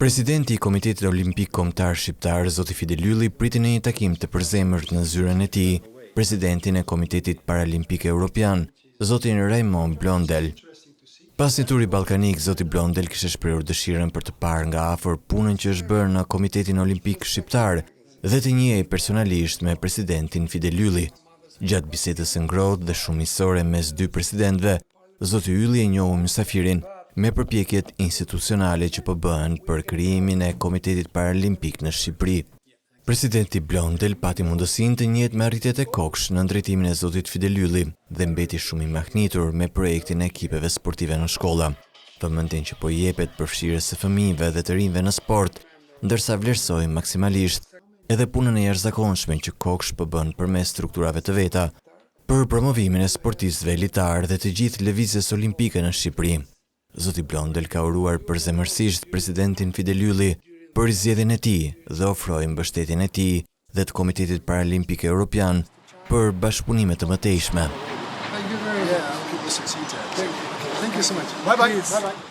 Presidenti i Komitetit Olimpik Kombëtar Shqiptar, zoti Fidel Ylli, priti në një takim të përzemërt në zyrën e tij, presidentin e Komitetit Paralimpik Evropian, zotin Raymond Blondel. Pas një turi ballkanik, zoti Blondel kishte shprehur dëshirën për të parë nga afër punën që është bërë në Komitetin Olimpik Shqiptar dhe të njihej personalisht me presidentin Fidel Ylli. Gjatë bisedës së ngrohtë dhe shumë miqësore mes dy presidentëve, zoti Ylli e njohu mysafirin me përpjekjet institucionale që po bëhen për krijimin e Komitetit Paralimpik në Shqipëri. Presidenti Blondel pati mundësinë të njihet me arritjet e koksh në drejtimin e zotit Fidel Ylli dhe mbeti shumë i mahnitur me projektin e ekipeve sportive në shkolla. Vëmendjen që po jepet përfshirjes së fëmijëve dhe të rinjve në sport, ndërsa vlerësoi maksimalisht edhe punën e jashtëzakonshme që koksh po bën përmes strukturave të veta për promovimin e sportistëve elitar dhe të gjithë lëvizjes olimpike në Shqipëri. Zoti Blondel ka uruar përzemërsisht presidentin Fidel Ylli për zgjedhjen e tij dhe ofroi mbështetjen e tij dhe të Komitetit Paralimpik Evropian për bashkëpunime të mëtejshme. Thank you so much. Bye bye.